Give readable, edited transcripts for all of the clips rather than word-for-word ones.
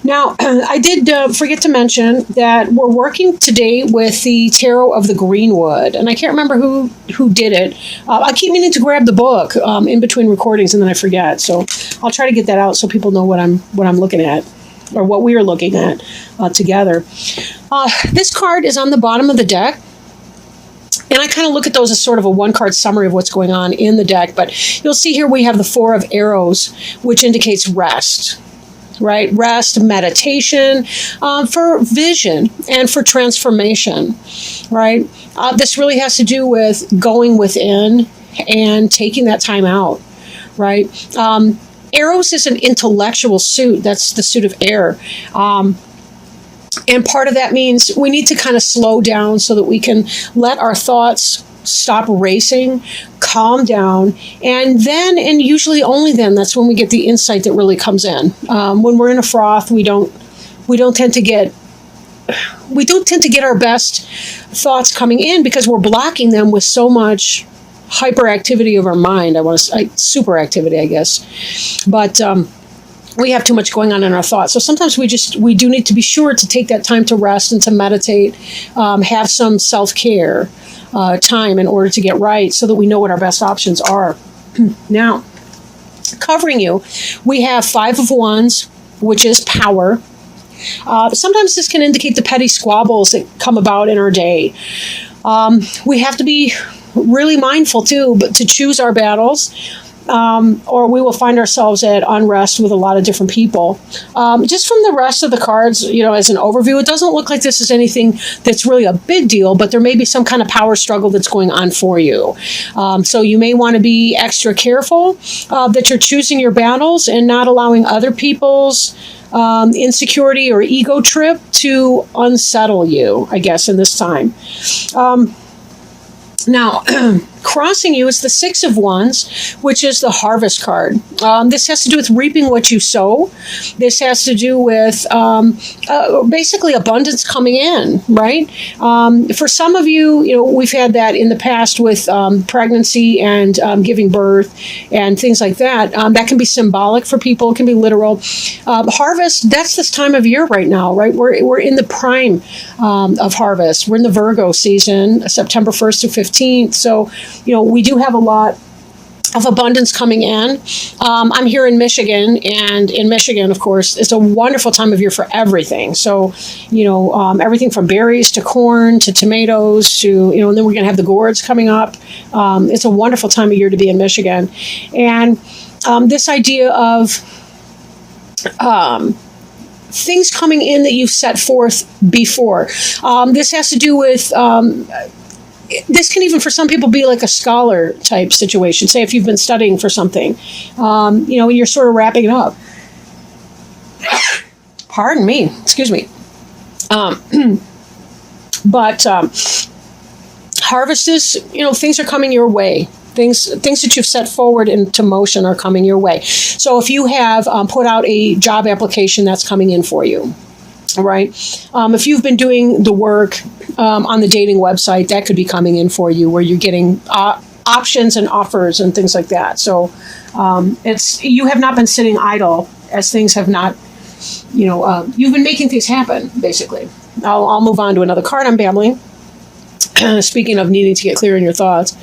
Now, I did forget to mention that we're working today with the Tarot of the Greenwood, and I can't remember who did it. I keep meaning to grab the book in between recordings, and then I forget. So I'll try to get that out so people know what I'm looking at, or what we are looking at together. This card is on the bottom of the deck. And I kind of look at those as sort of a one-card summary of what's going on in the deck. But you'll see here we have the Four of Arrows, which indicates rest, right? Rest, meditation, for vision and for transformation, right? This really has to do with going within and taking that time out, right? Arrows is an intellectual suit. That's the suit of air. And part of that means we need to kind of slow down so that we can let our thoughts stop racing, calm down, and then, and usually only then, that's when we get the insight that really comes in. When we're in a froth, we don't tend to get our best thoughts coming in because we're blocking them with so much hyperactivity of our mind. Super activity, I guess, but. We have too much going on in our thoughts. So sometimes we do need to be sure to take that time to rest and to meditate, have some self-care time in order to get right so that we know what our best options are. Now, covering you, we have Five of Wands, which is power. Sometimes this can indicate the petty squabbles that come about in our day. We have to be really mindful too, but to choose our battles. Or we will find ourselves at unrest with a lot of different people. Just from the rest of the cards, as an overview, it doesn't look like this is anything that's really a big deal, but there may be some kind of power struggle that's going on for you. So you may want to be extra careful that you're choosing your battles and not allowing other people's insecurity or ego trip to unsettle you, I guess, in this time. Now, crossing you is the Six of Wands, which is the harvest card. This has to do with reaping what you sow. This has to do with basically abundance coming in, right? For some of you, we've had that in the past with pregnancy and giving birth and things like that. That can be symbolic for people. It can be literal. Harvest, that's this time of year right now, right? We're in the prime of harvest. We're in the Virgo season, September 1st to 15th. So, we do have a lot of abundance coming in. I'm here in Michigan, and in Michigan, of course, it's a wonderful time of year for everything. So, everything from berries to corn to tomatoes to, and then we're going to have the gourds coming up. It's a wonderful time of year to be in Michigan. And this idea of things coming in that you've set forth before. This has to do with... this can even, for some people, be like a scholar type situation. Say if you've been studying for something, and you're sort of wrapping it up. Pardon me. Excuse me. But harvest is, things are coming your way. Things that you've set forward into motion are coming your way. So if you have put out a job application, that's coming in for you. All right. If you've been doing the work on the dating website, that could be coming in for you, where you're getting options and offers and things like that. So you have not been sitting idle, as things have not, you've been making things happen, basically. I'll move on to another card. I'm babbling. Speaking of needing to get clear in your thoughts.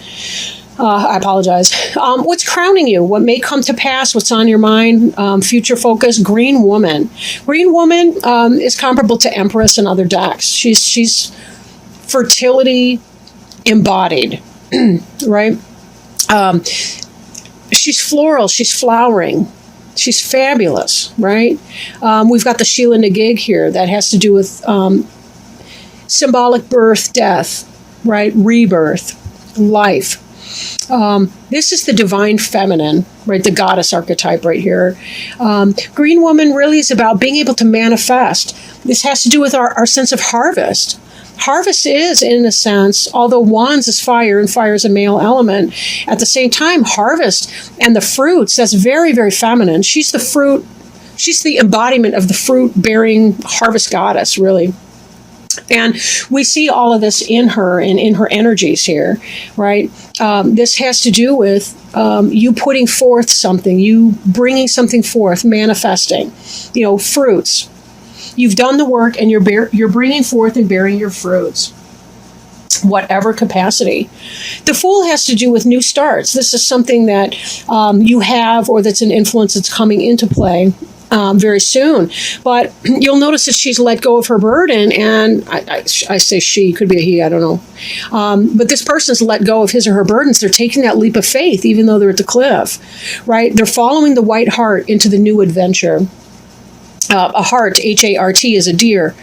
I apologize. What's crowning you? What may come to pass? What's on your mind? Future focus. Green Woman. Green Woman is comparable to Empress in other decks. She's fertility embodied, right? She's floral. She's flowering. She's fabulous, right? We've got the Sheila Nagig here. That has to do with symbolic birth, death, right? Rebirth, life. This is the divine feminine, right? The goddess archetype right here. Green Woman really is about being able to manifest. This has to do with our sense of harvest. Harvest is, in a sense, although Wands is fire and fire is a male element, at the same time, harvest and the fruits, that's very, very feminine. She's the fruit, she's the embodiment of the fruit-bearing harvest goddess, really. And we see all of this in her and in her energies here, right? This has to do with you putting forth something, you bringing something forth, manifesting, fruits, You've done the work, and you're bringing forth and bearing your fruits, whatever capacity. The Fool has to do with new starts. This is something that you have, or that's an influence that's coming into play very soon. But you'll notice that she's let go of her burden, and I say she, could be a he, I don't know. But this person's let go of his or her burdens. They're taking that leap of faith, even though they're at the cliff, right? They're following the white hart into the new adventure. A hart, H-A-R-T, is a deer.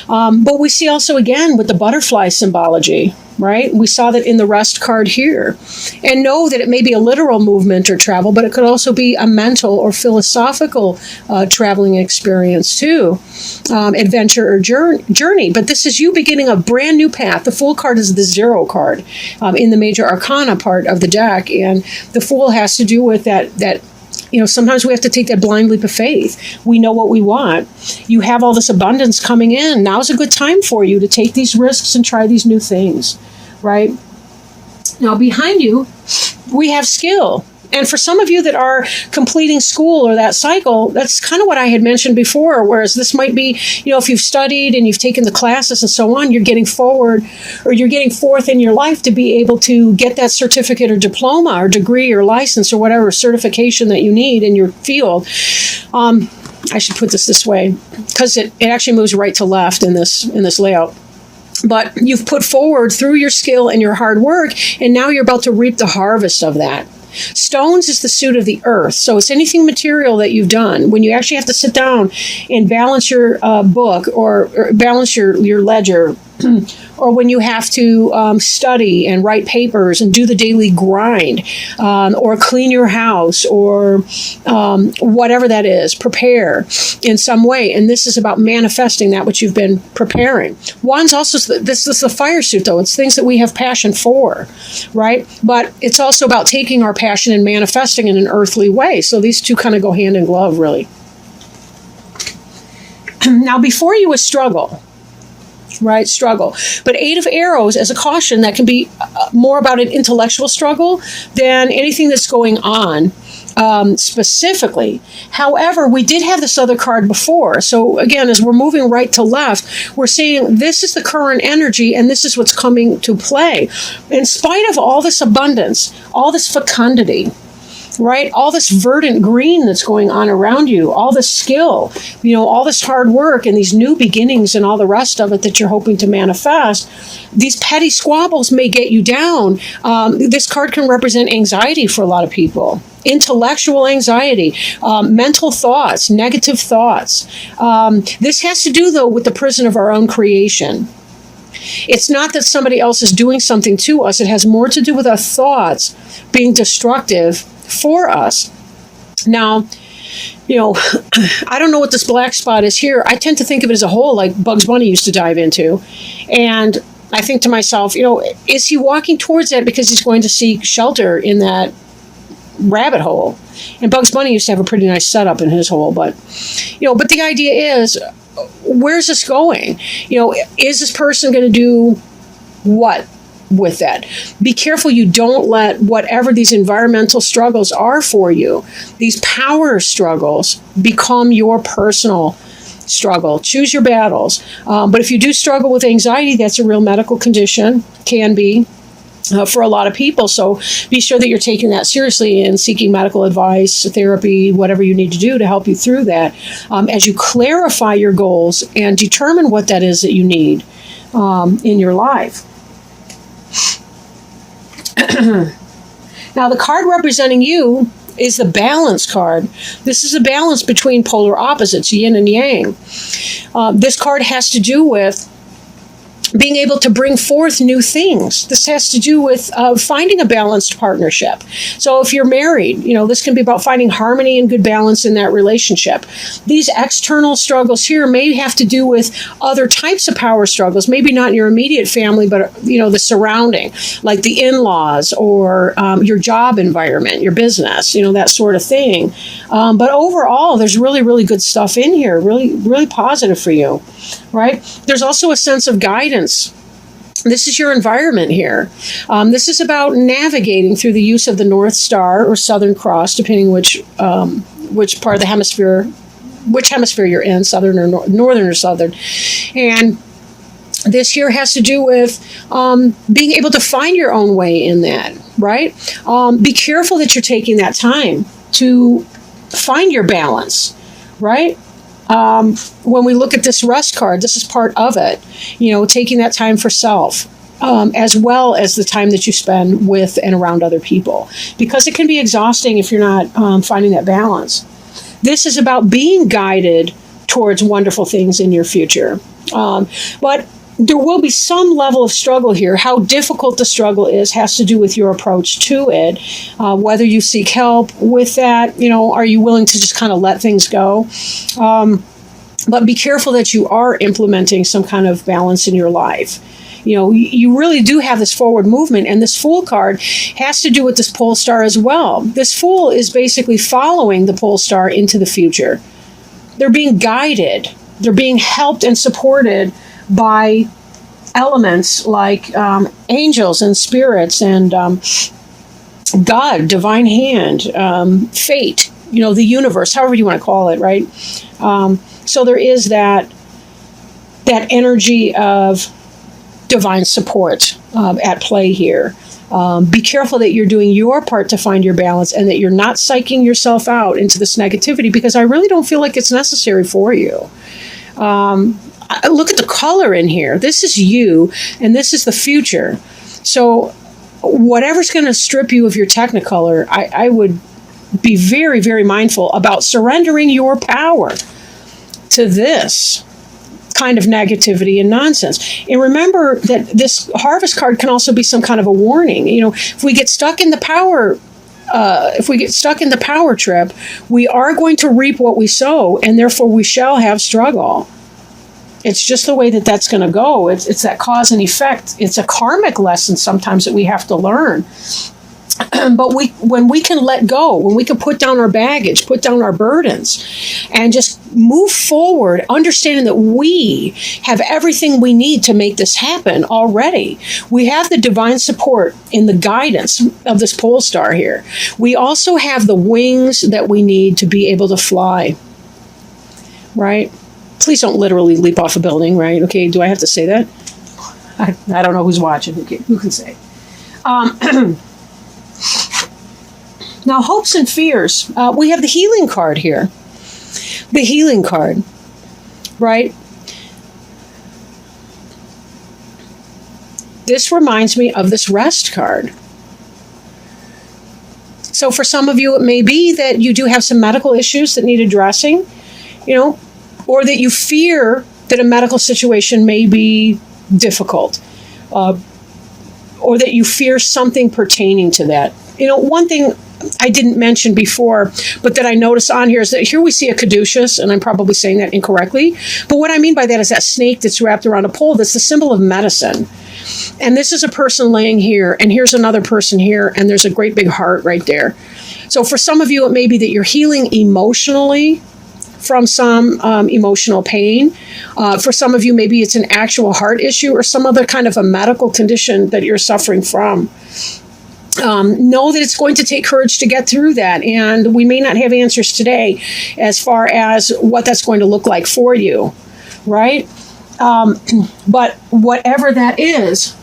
But we see also, again, with the butterfly symbology, right? We saw that in the rest card here. And know that it may be a literal movement or travel, but it could also be a mental or philosophical traveling experience too, adventure or journey. But this is you beginning a brand new path. The Fool card is the 0 card in the major arcana part of the deck. And the Fool has to do with that sometimes we have to take that blind leap of faith. We know what we want. You have all this abundance coming in. Now's a good time for you to take these risks and try these new things, right? Now, behind you, we have skill. And for some of you that are completing school or that cycle, that's kind of what I had mentioned before, whereas this might be, if you've studied and you've taken the classes and so on, you're getting forward, or you're getting forth in your life to be able to get that certificate or diploma or degree or license or whatever certification that you need in your field. I should put this way, because it actually moves right to left in this layout. But you've put forward through your skill and your hard work, and now you're about to reap the harvest of that. Stones is the suit of the earth. So it's anything material that you've done. When you actually have to sit down and balance your book or balance your ledger, or when you have to study and write papers and do the daily grind, or clean your house, or whatever that is, prepare in some way. And this is about manifesting that which you've been preparing. One's also, this is the fire suit, though. It's things that we have passion for, right? But it's also about taking our passion and manifesting in an earthly way. So these two kind of go hand in glove, really. Now, before you is struggle. Right, struggle. But 8 of Arrows as a caution, that can be more about an intellectual struggle than anything that's going on specifically. However, we did have this other card before. So again, as we're moving right to left, we're seeing this is the current energy, and this is what's coming to play. In spite of all this abundance, all this fecundity, right? All this verdant green that's going on around you, all this skill, all this hard work and these new beginnings and all the rest of it that you're hoping to manifest. These petty squabbles may get you down. This card can represent anxiety for a lot of people. Intellectual anxiety, mental thoughts, negative thoughts. This has to do, though, with the prison of our own creation. It's not that somebody else is doing something to us. It has more to do with our thoughts being destructive for us. Now, I don't know what this black spot is here. I tend to think of it as a hole like Bugs Bunny used to dive into. And I think to myself, is he walking towards that because he's going to seek shelter in that rabbit hole? And Bugs Bunny used to have a pretty nice setup in his hole. But the idea is, where's this going? Is this person going to do what with that? Be careful you don't let whatever these environmental struggles are for you, these power struggles, become your personal struggle. Choose your battles. But if you do struggle with anxiety, that's a real medical condition, can be. For a lot of people. So be sure that you're taking that seriously and seeking medical advice, therapy, whatever you need to do to help you through that as you clarify your goals and determine what that is that you need in your life. Now, the card representing you is the balance card. This is a balance between polar opposites, yin and yang. This card has to do with being able to bring forth new things. This has to do with finding a balanced partnership. So if you're married, this can be about finding harmony and good balance in that relationship. These external struggles here may have to do with other types of power struggles, maybe not in your immediate family, but the surrounding, like the in-laws or your job environment, your business, that sort of thing. But overall, there's really, really good stuff in here, really, really positive for you, right? There's also a sense of guidance. This is your environment here. This is about navigating through the use of the North Star or Southern Cross, depending which part of the hemisphere which hemisphere you're in, southern or northern or southern. And this here has to do with being able to find your own way in that, right? Be careful that you're taking that time to find your balance, right? When we look at this rest card, this is part of it, taking that time for self, as well as the time that you spend with and around other people, because it can be exhausting if you're not finding that balance. This is about being guided towards wonderful things in your future. But there will be some level of struggle here. How difficult the struggle is has to do with your approach to it, whether you seek help with that. Are you willing to just kind of let things go? But be careful that you are implementing some kind of balance in your life. You really do have this forward movement, and this Fool card has to do with this pole star as well. This Fool is basically following the pole star into the future. They're being guided. They're being helped and supported by elements like angels and spirits and God, divine hand, fate, the universe, however you want to call it, right? So there is that energy of divine support at play here. Be careful that you're doing your part to find your balance and that you're not psyching yourself out into this negativity, because I really don't feel like it's necessary for you. Look at the color in here. This is you, and this is the future. So whatever's going to strip you of your technicolor, I would be very, very mindful about surrendering your power to this kind of negativity and nonsense. And remember that this Harvest card can also be some kind of a warning. If we get stuck in the power trip, we are going to reap what we sow, and therefore we shall have struggle. It's just the way that that's going to go. It's that cause and effect. It's a karmic lesson sometimes that we have to learn. But when we can let go, when we can put down our baggage, put down our burdens, and just move forward, understanding that we have everything we need to make this happen already. We have the divine support in the guidance of this pole star here. We also have the wings that we need to be able to fly, right? Please don't literally leap off a building, right? Okay, do I have to say that? I don't know who's watching. Okay, who can say? Now, hopes and fears. We have the healing card here. The healing card, right? This reminds me of this rest card. So for some of you, it may be that you do have some medical issues that need addressing, or that you fear that a medical situation may be difficult, or that you fear something pertaining to that. One thing I didn't mention before, but that I noticed on here is that here we see a caduceus, and I'm probably saying that incorrectly. But what I mean by that is that snake that's wrapped around a pole that's the symbol of medicine. And this is a person laying here, and here's another person here, and there's a great big heart right there. So for some of you, it may be that you're healing emotionally from some emotional pain. For some of you, maybe it's an actual heart issue or some other kind of a medical condition that you're suffering from. Know that it's going to take courage to get through that, and we may not have answers today as far as what that's going to look like for you, right? But whatever that is,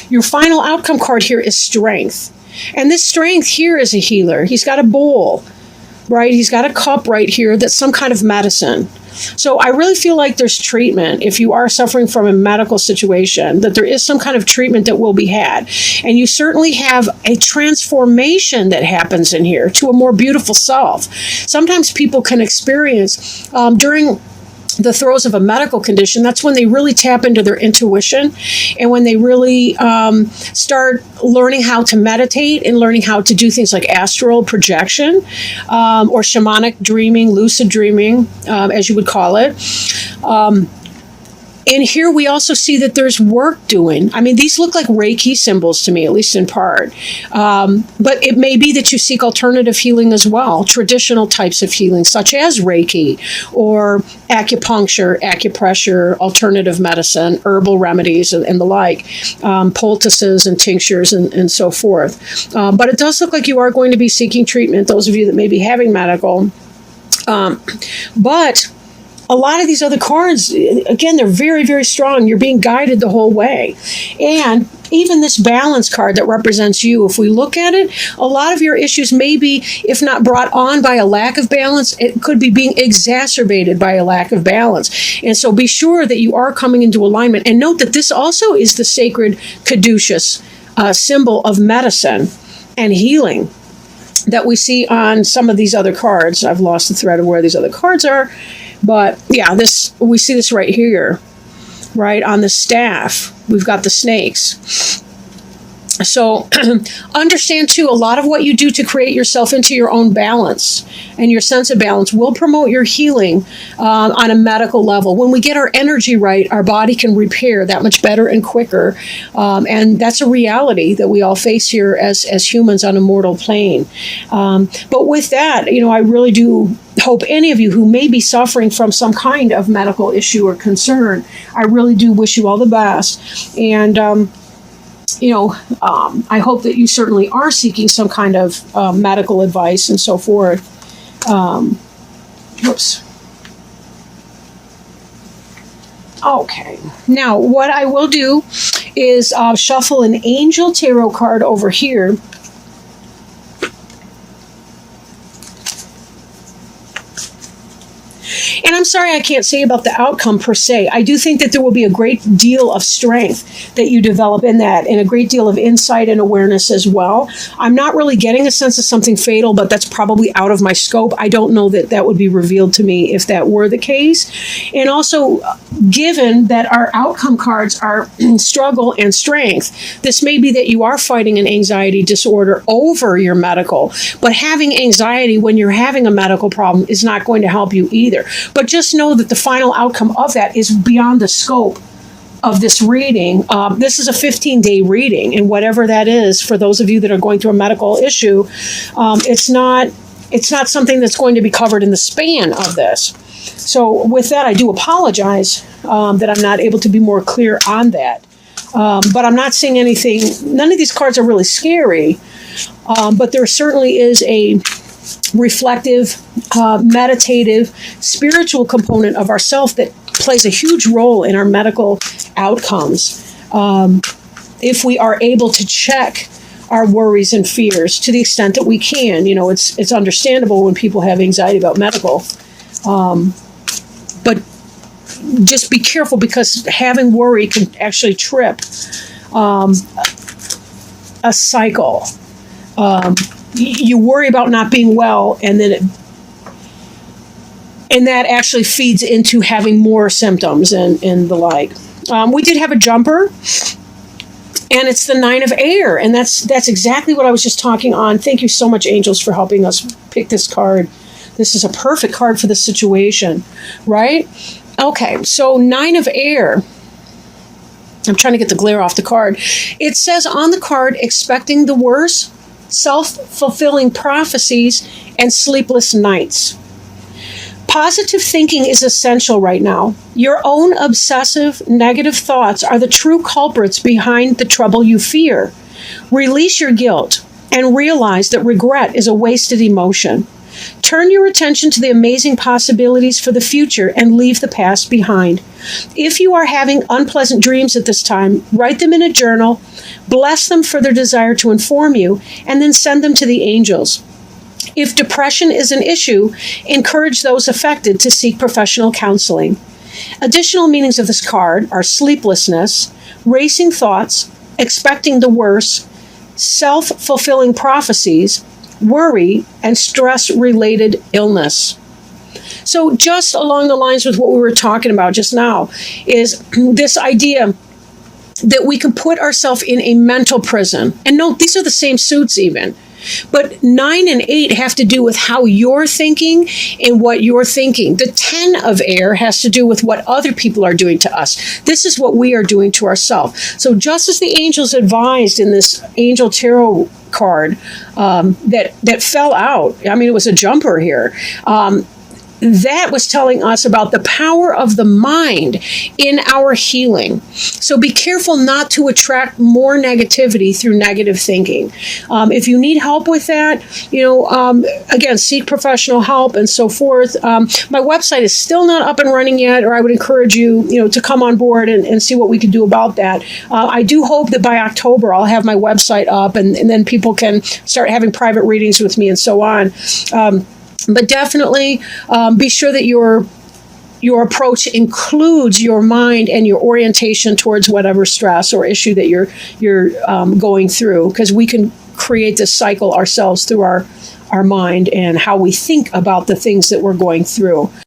your final outcome card here is strength. And this strength here is a healer. He's got a bowl, right? He's got a cup right here that's some kind of medicine. So I really feel like there's treatment. If you are suffering from a medical situation, that there is some kind of treatment that will be had. And you certainly have a transformation that happens in here to a more beautiful self. Sometimes people can experience during the throes of a medical condition, that's when they really tap into their intuition, and when they really start learning how to meditate and learning how to do things like astral projection or shamanic dreaming, lucid dreaming, as you would call it. And here we also see that there's work doing. I mean, these look like Reiki symbols to me, at least in part. But it may be that you seek alternative healing as well, traditional types of healing, such as Reiki or acupuncture, acupressure, alternative medicine, herbal remedies, and the like, poultices and tinctures and so forth. But it does look like you are going to be seeking treatment, those of you that may be having medical But a lot of these other cards, again, they're very, very strong. You're being guided the whole way. And even this balance card that represents you, if we look at it, a lot of your issues may be, if not brought on by a lack of balance, it could be being exacerbated by a lack of balance. And so be sure that you are coming into alignment. And note that this also is the sacred caduceus symbol of medicine and healing that we see on some of these other cards. I've lost the thread of where these other cards are. But yeah, we see this right here, right on the staff. We've got the snakes. So understand too, a lot of what you do to create yourself into your own balance and your sense of balance will promote your healing on a medical level. When we get our energy right, our body can repair that much better and quicker. And that's a reality that we all face here as humans on a mortal plane. But with that, I really do hope any of you who may be suffering from some kind of medical issue or concern, I really do wish you all the best. And, I hope that you certainly are seeking some kind of medical advice and so forth. Whoops. Okay. Now, what I will do is shuffle an angel tarot card over here. And I'm sorry I can't say about the outcome per se. I do think that there will be a great deal of strength that you develop in that and a great deal of insight and awareness as well. I'm not really getting a sense of something fatal, but that's probably out of my scope. I don't know that that would be revealed to me if that were the case. And also, given that our outcome cards are struggle and strength, this may be that you are fighting an anxiety disorder over your medical, but having anxiety when you're having a medical problem is not going to help you either. But just know that the final outcome of that is beyond the scope of this reading. This is a 15-day reading, and whatever that is, for those of you that are going through a medical issue, it's not something that's going to be covered in the span of this. So with that, I do apologize that I'm not able to be more clear on that. But I'm not seeing anything. None of these cards are really scary, but there certainly is a reflective, meditative, spiritual component of ourself that plays a huge role in our medical outcomes. If we are able to check our worries and fears to the extent that we can, it's understandable when people have anxiety about medical, but just be careful, because having worry can actually trip a cycle. You worry about not being well, and then that actually feeds into having more symptoms and the like. We did have a jumper, and it's the 9 of air, and that's exactly what I was just talking on. Thank you so much, angels, for helping us pick this card. This is a perfect card for this situation, right? Okay, so 9 of air. I'm trying to get the glare off the card. It says on the card, expecting the worst, self-fulfilling prophecies, and sleepless nights. Positive thinking is essential right now. Your own obsessive, negative thoughts are the true culprits behind the trouble you fear. Release your guilt and realize that regret is a wasted emotion. Turn your attention to the amazing possibilities for the future and leave the past behind. If you are having unpleasant dreams at this time, write them in a journal, bless them for their desire to inform you, and then send them to the angels. If depression is an issue, encourage those affected to seek professional counseling. Additional meanings of this card are sleeplessness, racing thoughts, expecting the worst, self-fulfilling prophecies, worry, and stress-related illness. So just along the lines with what we were talking about just now is this idea that we can put ourselves in a mental prison. And note, these are the same suits even. But 9 and 8 have to do with how you're thinking and what you're thinking. The 10 of air has to do with what other people are doing to us. This is what we are doing to ourselves. So just as the angels advised in this angel tarot card that fell out, I mean, it was a jumper here. that was telling us about the power of the mind in our healing. So be careful not to attract more negativity through negative thinking. If you need help with that, again, seek professional help and so forth. My website is still not up and running yet, or I would encourage you, to come on board and see what we can do about that. I do hope that by October I'll have my website up, and then people can start having private readings with me and so on. But definitely be sure that your approach includes your mind and your orientation towards whatever stress or issue that you're going through, because we can create this cycle ourselves through our mind and how we think about the things that we're going through.